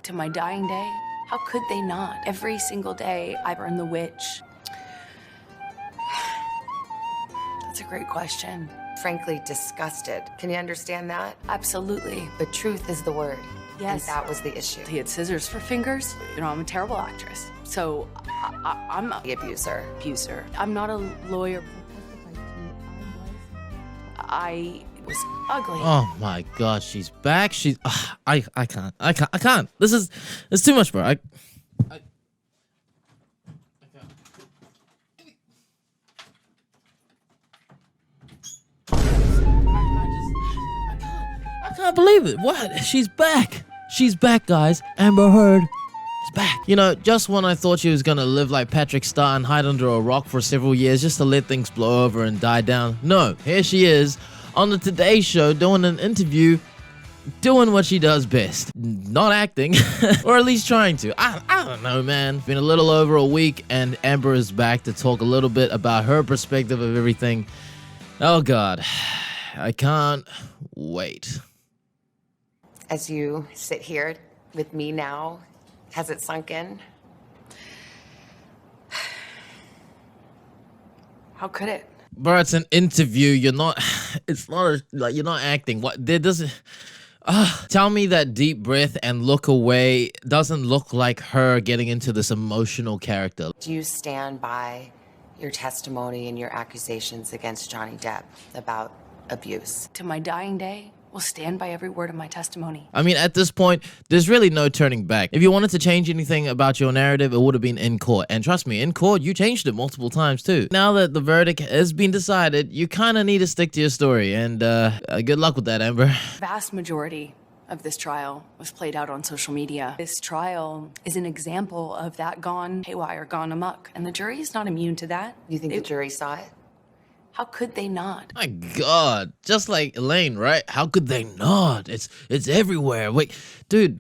To my dying day, how could they not? Every single day, I burn the witch. That's a great question. Frankly, disgusted. Can you understand that? Absolutely. But truth is the word. Yes. And that was the issue. He had scissors for fingers. You know, I'm a terrible actress. So I'm The abuser. abuser. I'm not a lawyer. I was ugly. Oh my god, she's back. She's I can't. It's too much, bro. I can't. I can't believe it. What? She's back. She's back, guys. Amber Heard is back. You know, just when I thought she was gonna live like Patrick Star and hide under a rock for several years just to let things blow over and die down. No, here she is on the Today Show doing an interview, doing what she does best. Not acting, or at least trying to. I don't know, man. Been a little over a week and Amber is back to talk a little bit about her perspective of everything. Oh God, I can't wait. As you sit here with me now, has it sunk in? How could it? Bro, it's an interview. You're not, it's not like you're not acting. What, there doesn't, tell me that deep breath and look away doesn't look like her getting into this emotional character. Do you stand by your testimony and your accusations against Johnny Depp about abuse? To my dying day, will stand by every word of my testimony. I mean, at this point, there's really no turning back. If you wanted to change anything about your narrative, it would have been in court. And trust me, in court, you changed it multiple times too. Now that the verdict has been decided, you kind of need to stick to your story. And good luck with that, Amber. Vast majority of this trial was played out on social media. This trial is an example of that gone haywire, gone amok. And the jury is not immune to that. You think the jury saw it? How could they not? My God, just like Elaine, right? How could they not? It's everywhere. Wait, dude,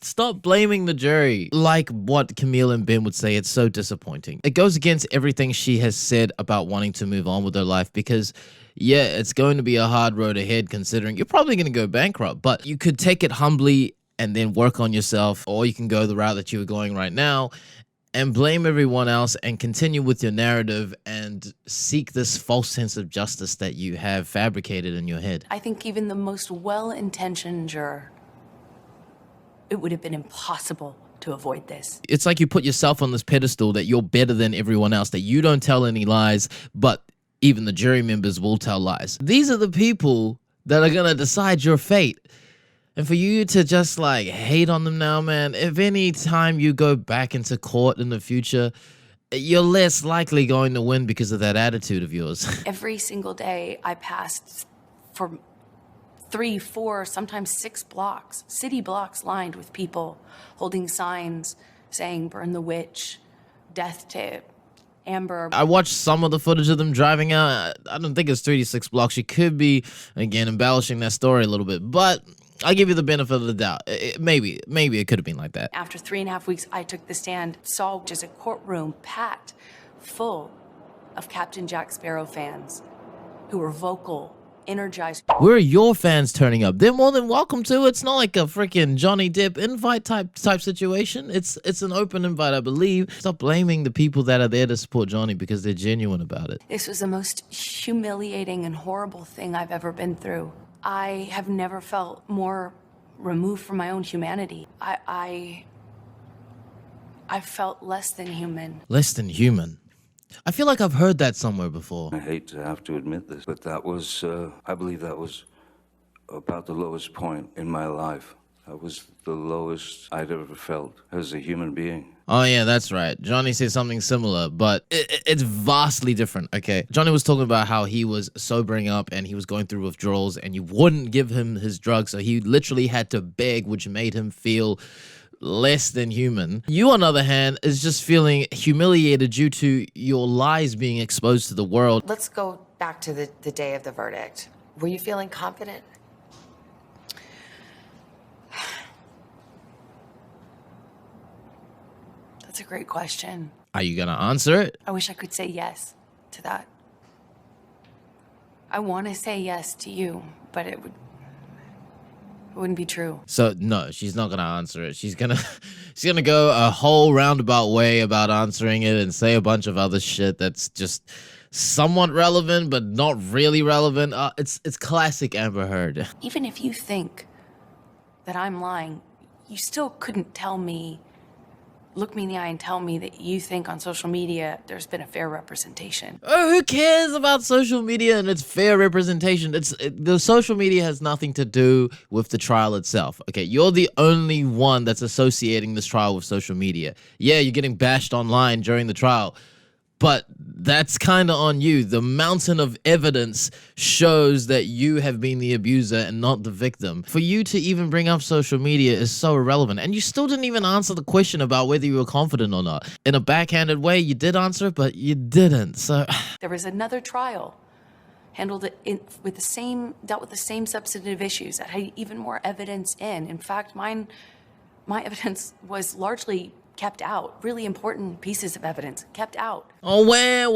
stop blaming the jury. Like what Camille and Ben would say, it's so disappointing. It goes against everything she has said about wanting to move on with her life because, yeah, it's going to be a hard road ahead considering you're probably going to go bankrupt, but you could take it humbly and then work on yourself, or you can go the route that you are going right now and blame everyone else and continue with your narrative and seek this false sense of justice that you have fabricated in your head. I think even the most well-intentioned juror, it would have been impossible to avoid this. It's like you put yourself on this pedestal that you're better than everyone else, that you don't tell any lies, but even the jury members will tell lies. These are the people that are gonna decide your fate. And for you to just like hate on them now, man, if any time you go back into court in the future, you're less likely going to win because of that attitude of yours. Every single day I passed for 3, 4, sometimes 6 blocks, city blocks lined with people holding signs saying burn the witch, death to Amber. I watched some of the footage of them driving out. I don't think it's 36 blocks. She could be, again, embellishing that story a little bit, but I'll give you the benefit of the doubt. Maybe it could have been like that. After 3.5 weeks, I took the stand, saw just a courtroom packed full of Captain Jack Sparrow fans who were vocal, energized. Where are your fans turning up? They're more than welcome to. It's not like a freaking Johnny Depp invite type situation. It's an open invite, I believe. Stop blaming the people that are there to support Johnny because they're genuine about it. This was the most humiliating and horrible thing I've ever been through. I have never felt more removed from my own humanity. I felt less than human. Less than human. I feel like I've heard that somewhere before. I hate to have to admit this, but that was, I believe that was about the lowest point in my life. That was the lowest I'd ever felt as a human being. Oh yeah, that's right. Johnny said something similar, but it's vastly different, okay? Johnny was talking about how he was sobering up and he was going through withdrawals and you wouldn't give him his drugs, so he literally had to beg, which made him feel less than human. You, on the other hand, is just feeling humiliated due to your lies being exposed to the world. Let's go back to the day of the verdict. Were you feeling confident? That's a great question. Are you gonna answer it? I wish I could say yes to that. I want to say yes to you, but it wouldn't be true. So no, she's not gonna answer it. She's gonna go a whole roundabout way about answering it and say a bunch of other shit that's just somewhat relevant but not really relevant. It's classic Amber Heard. Even if you think that I'm lying, you still couldn't look me in the eye and tell me that you think on social media there's been a fair representation. Oh, who cares about social media and its fair representation? The social media has nothing to do with the trial itself. Okay, you're the only one that's associating this trial with social media. Yeah, you're getting bashed online during the trial, but that's kind of on you. The mountain of evidence shows that you have been the abuser and not the victim. For you to even bring up social media is so irrelevant. And you still didn't even answer the question about whether you were confident or not. In a backhanded way, you did answer, but you didn't. So There was another trial, dealt with the same substantive issues that had even more evidence in. In fact, my evidence was largely kept out. Really important pieces of evidence kept out. oh, well.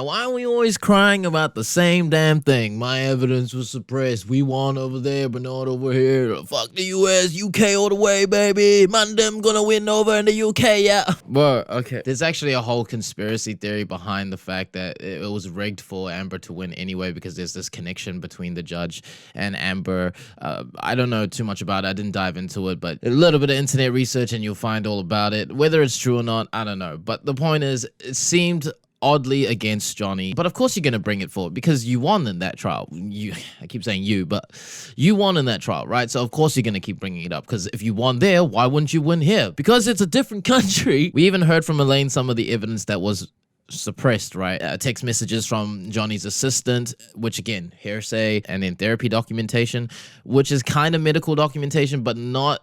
Why are we always crying about the same damn thing? My evidence was suppressed. We won over there, but not over here. Fuck the US, UK all the way, baby. Man, them gonna win over in the UK, yeah. But, okay. There's actually a whole conspiracy theory behind the fact that it was rigged for Amber to win anyway, because there's this connection between the judge and Amber. I don't know too much about it. I didn't dive into it, but a little bit of internet research and you'll find all about it. Whether it's true or not, I don't know. But the point is, it seemed oddly against Johnny. But of course you're going to bring it forward because you won in that trial. I keep saying you, but you won in that trial, right? So of course you're going to keep bringing it up, because if you won there, why wouldn't you win here? Because it's a different country. We even heard from Elaine some of the evidence that was suppressed, right? Text messages from Johnny's assistant, which again, hearsay, and then therapy documentation, which is kind of medical documentation, but not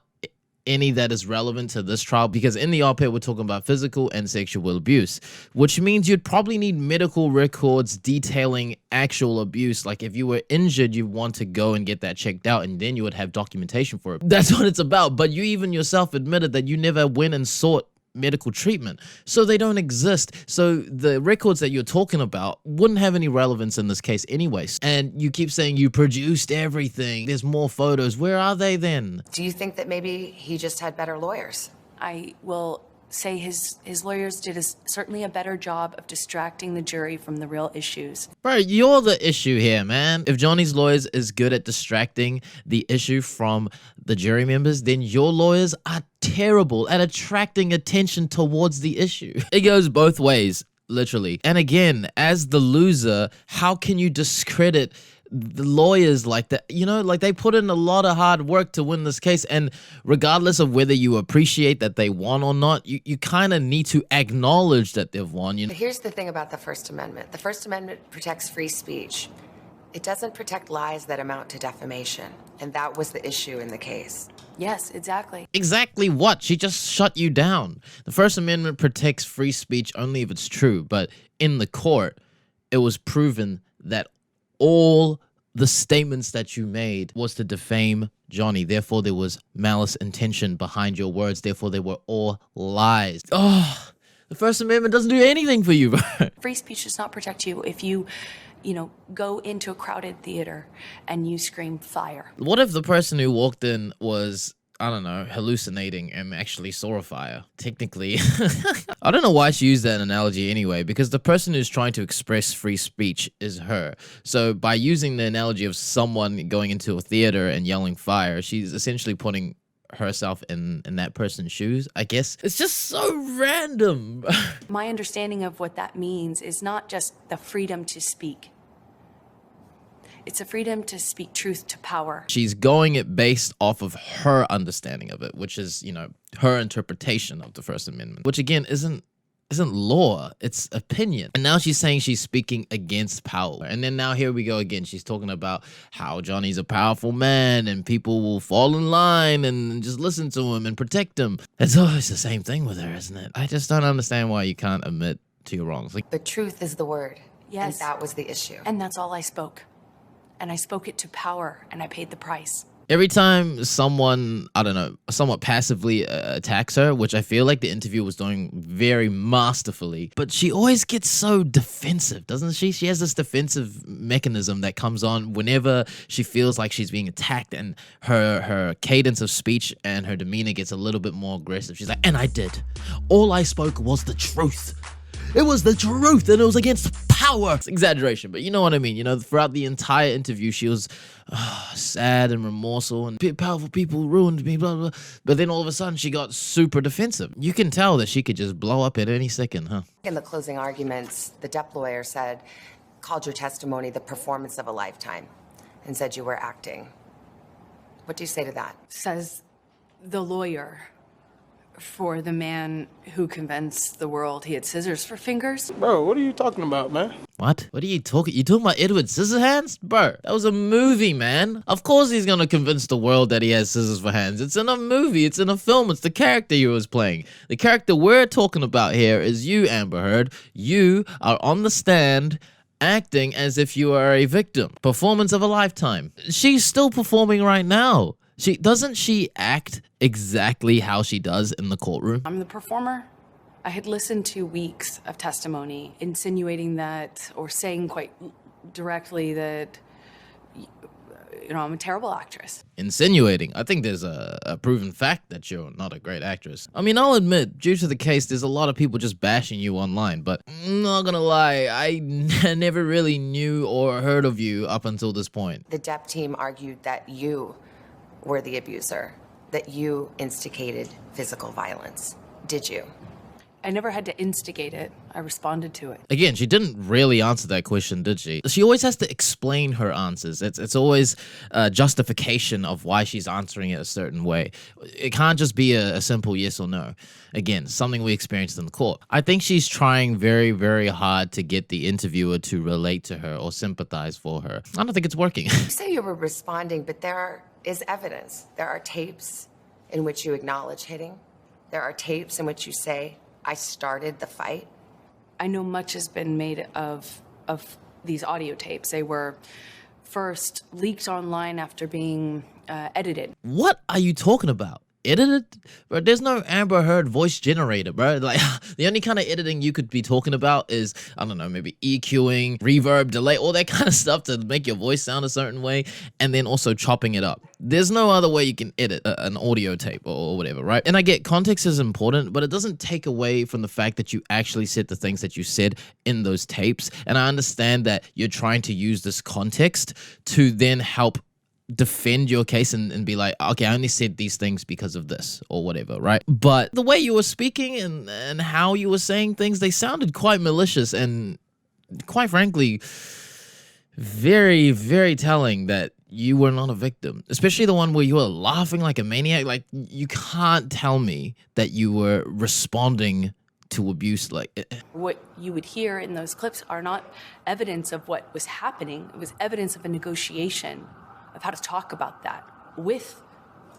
any that is relevant to this trial, because in the op-ed we're talking about physical and sexual abuse, which means you'd probably need medical records detailing actual abuse. Like if you were injured, you want to go and get that checked out, and then you would have documentation for it. That's what it's about. But you even yourself admitted that you never went and sought medical treatment, so they don't exist. So the records that you're talking about wouldn't have any relevance in this case anyways. And you keep saying you produced everything, there's more photos. Where are they then? Do you think that maybe he just had better lawyers? I will say his lawyers did certainly a better job of distracting the jury from the real issues. Bro, you're the issue here, man. If Johnny's lawyers is good at distracting the issue from the jury members, then your lawyers are terrible at attracting attention towards the issue. It goes both ways, literally. And again, as the loser, how can you discredit the lawyers like that? You know, like they put in a lot of hard work to win this case, and regardless of whether you appreciate that they won or not, you kind of need to acknowledge that they've won. You know? Here's the thing about the First Amendment. The First Amendment protects free speech. It doesn't protect lies that amount to defamation, and that was the issue in the case. Yes, exactly. Exactly what? She just shut you down. The First Amendment protects free speech only if it's true, but in the court, it was proven that all the statements that you made was to defame Johnny. Therefore, there was malice intention behind your words. Therefore, they were all lies. Oh, the First Amendment doesn't do anything for you, bro. Free speech does not protect you if you go into a crowded theater and you scream fire. What if the person who walked in was, I don't know, hallucinating and actually saw a fire? Technically. I don't know why she used that analogy anyway, because the person who's trying to express free speech is her. So by using the analogy of someone going into a theater and yelling fire, she's essentially putting herself in that person's shoes, I guess. It's just so random. My understanding of what that means is not just the freedom to speak. It's a freedom to speak truth to power. She's going it based off of her understanding of it, which is, her interpretation of the First Amendment, which again isn't law, it's opinion. And now she's saying she's speaking against power. And then now here we go again. She's talking about how Johnny's a powerful man and people will fall in line and just listen to him and protect him. It's always the same thing with her, isn't it? I just don't understand why you can't admit to your wrongs. Like, The truth is the word. Yes. And that was the issue. And that's all I spoke. And I spoke it to power, and I paid the price. Every time someone, I don't know, somewhat passively attacks her, which I feel like the interview was doing very masterfully, but she always gets so defensive, doesn't she? She has this defensive mechanism that comes on whenever she feels like she's being attacked, and her cadence of speech and her demeanor gets a little bit more aggressive. She's like, and I did. All I spoke was the truth. It was the truth, and it was against power. It's exaggeration, but you know what I mean. You know, throughout the entire interview, she was sad and remorseful, and powerful people ruined me, blah, blah. But then all of a sudden, she got super defensive. You can tell that she could just blow up at any second, huh? In the closing arguments, the DEP lawyer called your testimony the performance of a lifetime and said you were acting. What do you say to that? Says the lawyer for the man who convinced the world he had scissors for fingers. Bro, what are you talking about, man? What? What are you talking? You talking about Edward Scissorhands? Bro, that was a movie, man. Of course he's gonna convince the world that he has scissors for hands. It's in a movie, it's in a film, it's the character he was playing. The character we're talking about here is you, Amber Heard. You are on the stand acting as if you are a victim. Performance of a lifetime. She's still performing right now. Doesn't she act exactly how she does in the courtroom? I'm the performer. I had listened to weeks of testimony insinuating that, or saying quite directly that, you know, I'm a terrible actress. Insinuating. I think there's a proven fact that you're not a great actress. I mean, I'll admit, due to the case, there's a lot of people just bashing you online, but I'm not gonna lie, I never really knew or heard of you up until this point. The DEP team argued that you were the abuser, that you instigated physical violence. Did you? I never had to instigate it. I responded to it. Again, she didn't really answer that question, did she? She always has to explain her answers. It's always a justification of why she's answering it a certain way. It can't just be a simple yes or no. Again, something we experienced in the court. I think she's trying very, very hard to get the interviewer to relate to her or sympathize for her. I don't think it's working. You say you were responding, but there is evidence. There are tapes in which you acknowledge hitting. There are tapes in which you say, I started the fight. I know much has been made of these audio tapes. They were first leaked online after being edited. What are you talking about? Edited? Bro, there's no Amber Heard voice generator, bro. Like, the only kind of editing you could be talking about is, I don't know, maybe EQing, reverb, delay, all that kind of stuff to make your voice sound a certain way, and then also chopping it up. There's no other way you can edit an audio tape or whatever, right? And I get context is important, but it doesn't take away from the fact that you actually said the things that you said in those tapes. And I understand that you're trying to use this context to then help defend your case and be like, okay, I only said these things because of this or whatever, right? But the way you were speaking and how you were saying things, they sounded quite malicious and quite frankly, very, very telling that you were not a victim, especially the one where you were laughing like a maniac. Like, you can't tell me that you were responding to abuse. Like, What you would hear in those clips are not evidence of what was happening. It was evidence of a negotiation of how to talk about that with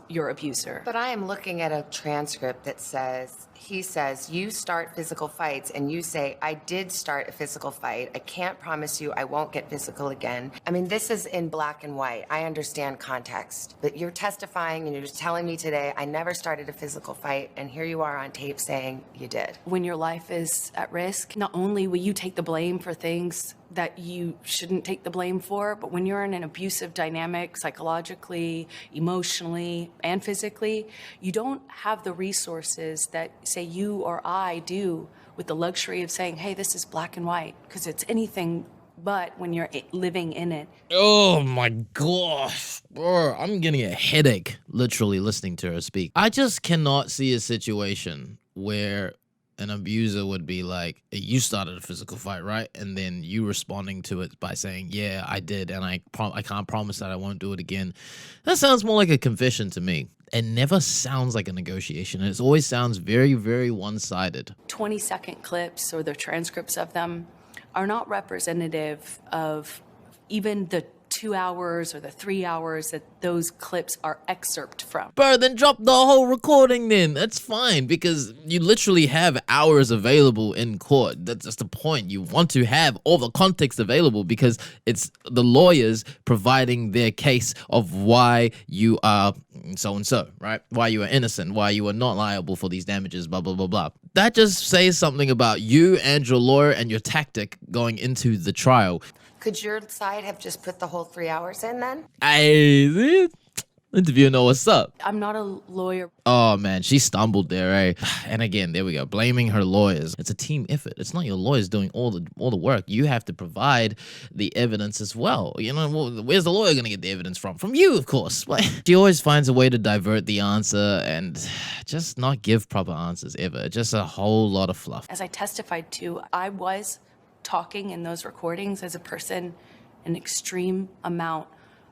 your abuser. But I am looking at a transcript that says, he says, you start physical fights, and you say, I did start a physical fight. I can't promise you I won't get physical again. I mean, this is in black and white. I understand context. But you're testifying and you're just telling me today, I never started a physical fight, and here you are on tape saying you did. When your life is at risk, not only will you take the blame for things that you shouldn't take the blame for, but when you're in an abusive dynamic, psychologically, emotionally, and physically, you don't have the resources that, say, you or I do with the luxury of saying, hey, this is black and white, because it's anything but when you're living in it. oh my gosh, bro, I'm getting a headache literally listening to her speak. I just cannot see a situation where an abuser would be like, you started a physical fight, right? And then you responding to it by saying, yeah, I did, and I can't promise that I won't do it again. That sounds more like a confession to me. It never sounds like a negotiation. It always sounds very, very one-sided. 20-second clips or the transcripts of them are not representative of even the 2 hours or the 3 hours that those clips are excerpt from. Bro, then drop the whole recording then. That's fine, because you literally have hours available in court. That's just the point. You want to have all the context available because it's the lawyers providing their case of why you are so-and-so, right? Why you are innocent, why you are not liable for these damages, blah, blah, blah, blah. That just says something about you and your lawyer and your tactic going into the trial. Could your side have just put the whole 3 hours in then? Interviewer know what's up. I'm not a lawyer. Oh man, she stumbled there, eh? And again, there we go, blaming her lawyers. It's a team effort. It's not your lawyers doing all the work. You have to provide the evidence as well. You know, where's the lawyer gonna get the evidence from? From you, of course. She always finds a way to divert the answer and just not give proper answers ever. Just a whole lot of fluff. As I testified to, I was talking in those recordings as a person in extreme amount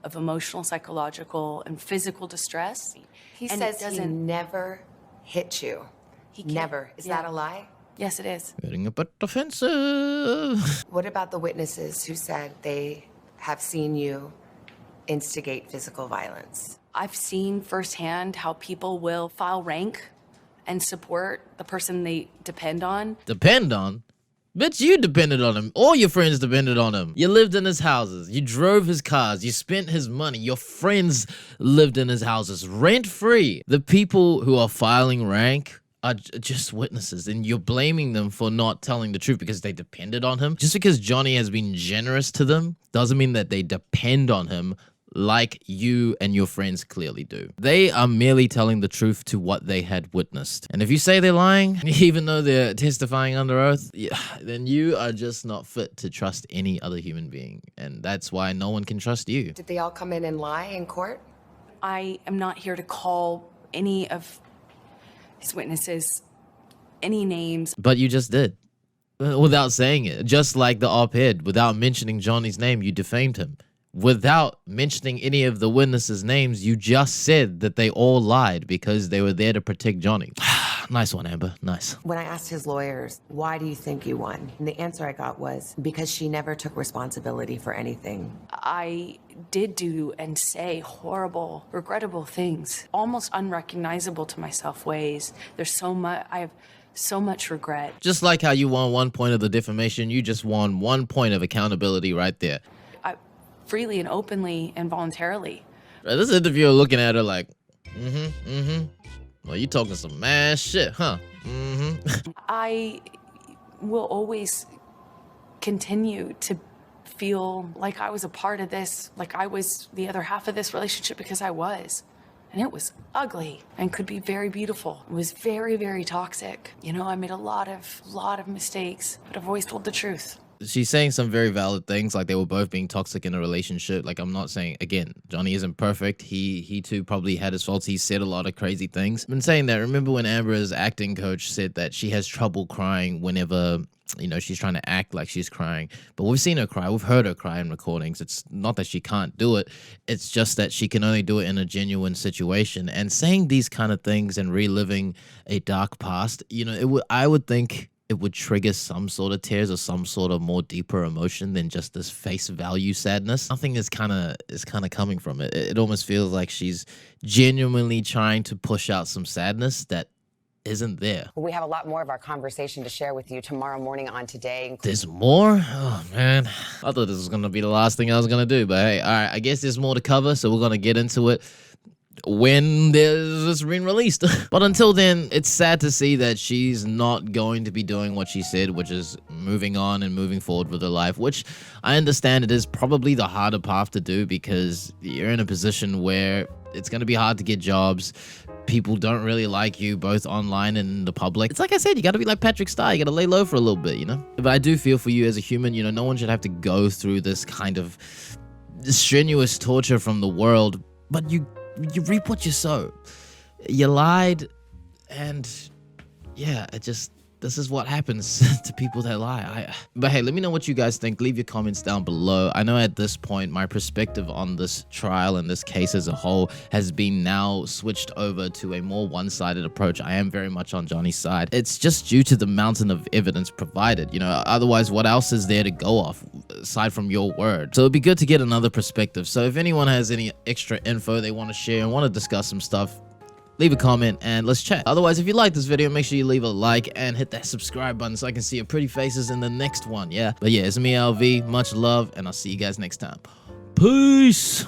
of emotional, psychological, and physical distress. He And says it he doesn't- never hit you. He can't- Never. Is yeah. that a lie? Yes, it is. Getting a bit offensive. What about the witnesses who said they have seen you instigate physical violence? I've seen firsthand how people will file rank and support the person they depend on. Depend on? Bitch, you depended on him. All your friends depended on him. You lived in his houses. You drove his cars. You spent his money. Your friends lived in his houses rent-free. The people who are filing rank are just witnesses, and you're blaming them for not telling the truth because they depended on him. Just because Johnny has been generous to them doesn't mean that they depend on him like you and your friends clearly do. They are merely telling the truth to what they had witnessed. And if you say they're lying, even though they're testifying under oath, then you are just not fit to trust any other human being. And that's why no one can trust you. Did they all come in and lie in court? I am not here to call any of his witnesses any names. But you just did. Without saying it. Just like the op-ed. Without mentioning Johnny's name, you defamed him. Without mentioning any of the witnesses' names, you just said that they all lied because they were there to protect Johnny. Nice one, Amber. Nice. When I asked his lawyers, why do you think you won? And the answer I got was, because she never took responsibility for anything. I did do and say horrible, regrettable things, almost unrecognizable to myself ways. There's so much, I have so much regret. Just like how you won 1 point of the defamation, you just won 1 point of accountability right there. Freely and openly and voluntarily. This interviewer looking at her like, well, you talking some mad shit, huh? I will always continue to feel like I was a part of this, like I was the other half of this relationship, because I was. And it was ugly and could be very beautiful. It was very, very toxic. You know, I made a lot of mistakes, but I've always told the truth. She's saying some very valid things, like they were both being toxic in a relationship. Like, I'm not saying, again, Johnny isn't perfect. He too probably had his faults. He said a lot of crazy things. I've been saying that. Remember when Amber's acting coach said that she has trouble crying whenever, you know, she's trying to act like she's crying. But we've seen her cry. We've heard her cry in recordings. It's not that she can't do it. It's just that she can only do it in a genuine situation. And saying these kind of things and reliving a dark past, you know, I would think it would trigger some sort of tears or some sort of more deeper emotion than just this face value sadness. Nothing is kind of coming from it. It almost feels like she's genuinely trying to push out some sadness that isn't there. We have a lot more of our conversation to share with you tomorrow morning on Today. There's more? Oh, man. I thought this was going to be the last thing I was going to do, but hey, all right, I guess there's more to cover, so we're going to get into it when this being released. But until then, it's sad to see that she's not going to be doing what she said, which is moving on and moving forward with her life, which I understand it is probably the harder path to do because you're in a position where it's going to be hard to get jobs. People don't really like you, both online and in the public. It's like I said, you got to be like Patrick Star. You got to lay low for a little bit, you know? But I do feel for you as a human. You know, no one should have to go through this kind of strenuous torture from the world, but you reap what you sow. You lied, and yeah, this is what happens to people that lie. But hey, let me know what you guys think. Leave your comments down below. I know at this point, my perspective on this trial and this case as a whole has been now switched over to a more one-sided approach. I am very much on Johnny's side. It's just due to the mountain of evidence provided. You know, otherwise, what else is there to go off aside from your word? So it'd be good to get another perspective. So if anyone has any extra info they want to share and want to discuss some stuff, leave a comment and let's chat. Otherwise, if you like this video, make sure you leave a like and hit that subscribe button so I can see your pretty faces in the next one. Yeah, but yeah, it's me, LV. Much love, and I'll see you guys next time. Peace.